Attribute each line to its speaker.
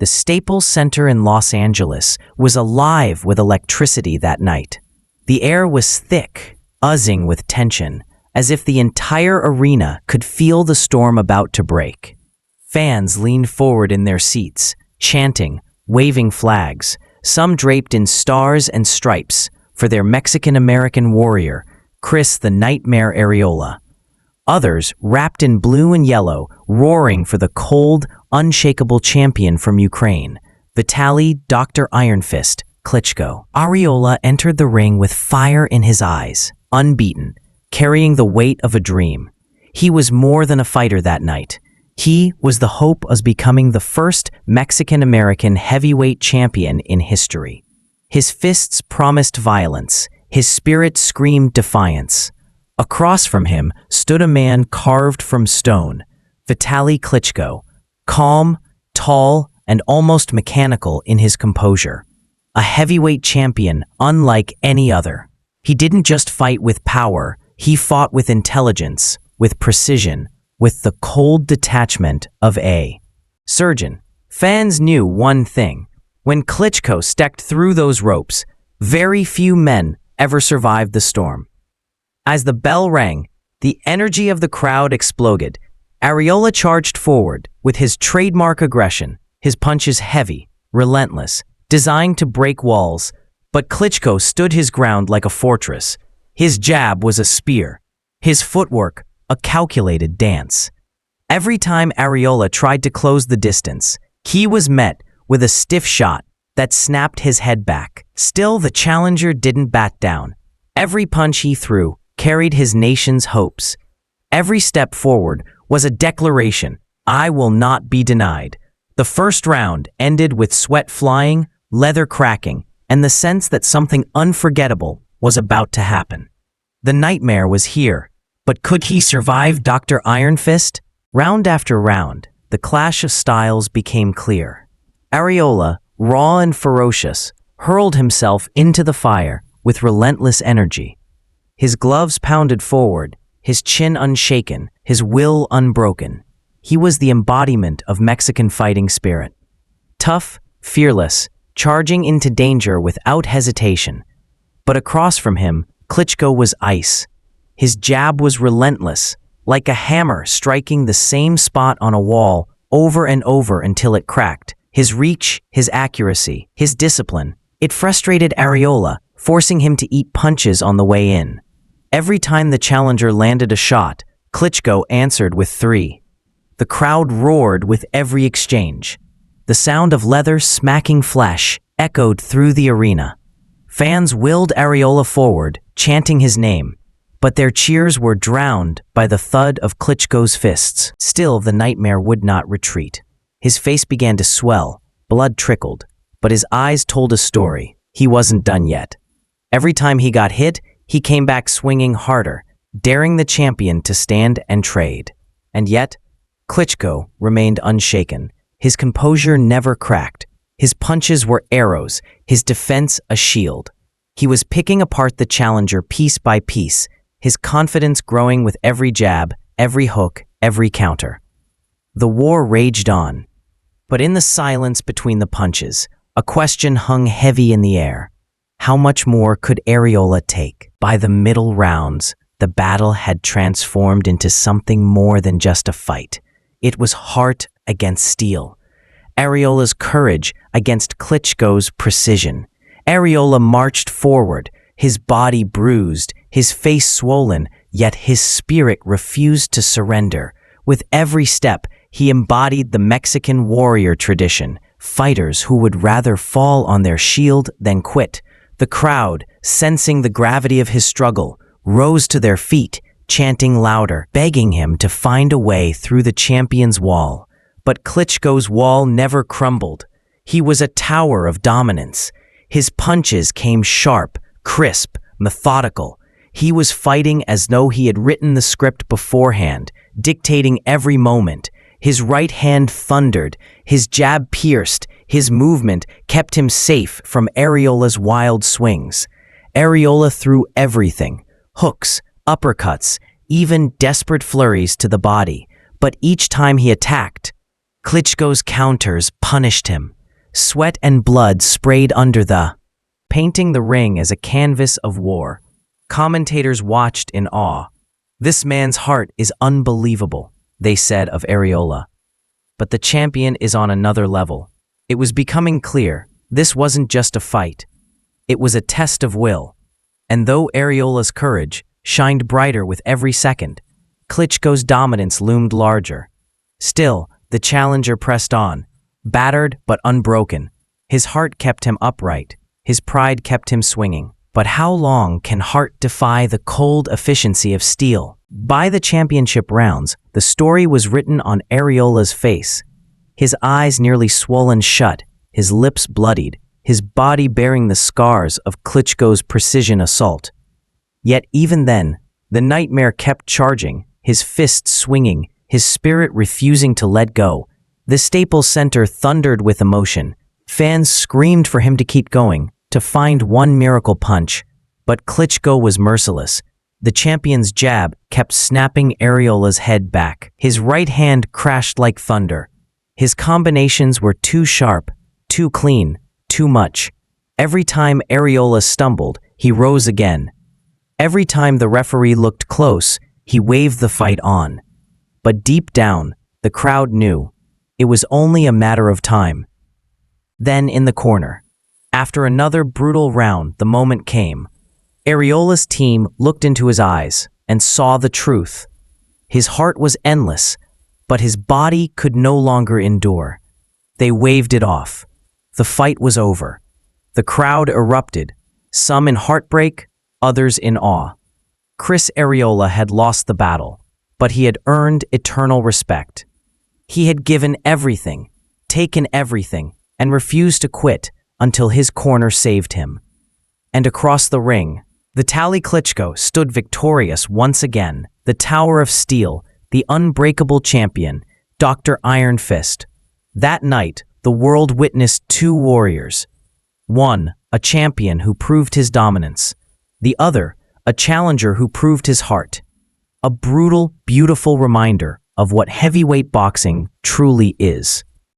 Speaker 1: The Staples Center in Los Angeles was alive with electricity that night. The air was thick, buzzing with tension, as if the entire arena could feel the storm about to break. Fans leaned forward in their seats, chanting, waving flags, some draped in stars and stripes for their Mexican-American warrior, Chris the Nightmare Arreola. Others, wrapped in blue and yellow, roaring for the cold, unshakable champion from Ukraine, Vitali Dr. Ironfist Klitschko. Arreola entered the ring with fire in his eyes, unbeaten, carrying the weight of a dream. He was more than a fighter that night. He was the hope of becoming the first Mexican-American heavyweight champion in history. His fists promised violence. His spirit screamed defiance. Across from him stood a man carved from stone, Vitali Klitschko, calm, tall, and almost mechanical in his composure. A heavyweight champion unlike any other. He didn't just fight with power, he fought with intelligence, with precision, with the cold detachment of a surgeon. Fans knew one thing. When Klitschko stepped through those ropes, very few men ever survived the storm. As the bell rang, the energy of the crowd exploded. Arreola charged forward with his trademark aggression, his punches heavy, relentless, designed to break walls. But Klitschko stood his ground like a fortress. His jab was a spear, his footwork a calculated dance. Every time Arreola tried to close the distance, he was met with a stiff shot that snapped his head back. Still, the challenger didn't back down. Every punch he threw carried his nation's hopes. Every step forward was a declaration, I will not be denied. The first round ended with sweat flying, leather cracking, and the sense that something unforgettable was about to happen. The nightmare was here, but could he survive Dr. Ironfist? Round after round, the clash of styles became clear. Arreola, raw and ferocious, hurled himself into the fire with relentless energy. His gloves pounded forward, his chin unshaken, his will unbroken. He was the embodiment of Mexican fighting spirit. Tough, fearless, charging into danger without hesitation. But across from him, Klitschko was ice. His jab was relentless, like a hammer striking the same spot on a wall over and over until it cracked. His reach, his accuracy, his discipline, it frustrated Arreola, forcing him to eat punches on the way in. Every time the challenger landed a shot, Klitschko answered with 3. The crowd roared with every exchange. The sound of leather smacking flesh echoed through the arena. Fans willed Arreola forward, chanting his name, but their cheers were drowned by the thud of Klitschko's fists. Still, the nightmare would not retreat. His face began to swell, blood trickled, but his eyes told a story. He wasn't done yet. Every time he got hit, he came back swinging harder, daring the champion to stand and trade. And yet, Klitschko remained unshaken. His composure never cracked. His punches were arrows, his defense a shield. He was picking apart the challenger piece by piece, his confidence growing with every jab, every hook, every counter. The war raged on. But in the silence between the punches, a question hung heavy in the air. How much more could Arreola take? By the middle rounds, the battle had transformed into something more than just a fight. It was heart against steel. Arreola's courage against Klitschko's precision. Arreola marched forward, his body bruised, his face swollen, yet his spirit refused to surrender. With every step, he embodied the Mexican warrior tradition, fighters who would rather fall on their shield than quit. The crowd, sensing the gravity of his struggle, rose to their feet, chanting louder, begging him to find a way through the champion's wall. But Klitschko's wall never crumbled. He was a tower of dominance. His punches came sharp, crisp, methodical. He was fighting as though he had written the script beforehand, dictating every moment. His right hand thundered, his jab pierced, his movement kept him safe from Arreola's wild swings. Arreola threw everything, hooks, uppercuts, even desperate flurries to the body, but each time he attacked, Klitschko's counters punished him. Sweat and blood sprayed under painting the ring as a canvas of war. Commentators watched in awe. "This man's heart is unbelievable," they said of Arreola. But the champion is on another level. It was becoming clear this wasn't just a fight. It was a test of will. And though Arreola's courage shined brighter with every second, Klitschko's dominance loomed larger. Still, the challenger pressed on, battered but unbroken. His heart kept him upright. His pride kept him swinging. But how long can heart defy the cold efficiency of steel? By the championship rounds, the story was written on Arreola's face. His eyes nearly swollen shut, his lips bloodied, his body bearing the scars of Klitschko's precision assault. Yet even then, the nightmare kept charging, his fists swinging, his spirit refusing to let go. The Staples Center thundered with emotion. Fans screamed for him to keep going, to find one miracle punch. But Klitschko was merciless. The champion's jab kept snapping Arreola's head back. His right hand crashed like thunder. His combinations were too sharp, too clean, too much. Every time Arreola stumbled, he rose again. Every time the referee looked close, he waved the fight on. But deep down, the crowd knew. It was only a matter of time. Then in the corner, after another brutal round, the moment came. Arreola's team looked into his eyes and saw the truth. His heart was endless, but his body could no longer endure. They waved it off. The fight was over. The crowd erupted, some in heartbreak, others in awe. Chris Arreola had lost the battle, but he had earned eternal respect. He had given everything, taken everything, and refused to quit until his corner saved him. And across the ring, Vitali Klitschko stood victorious once again, the Tower of Steel, the unbreakable champion, Dr. Ironfist. That night, the world witnessed two warriors. One, a champion who proved his dominance. The other, a challenger who proved his heart. A brutal, beautiful reminder of what heavyweight boxing truly is.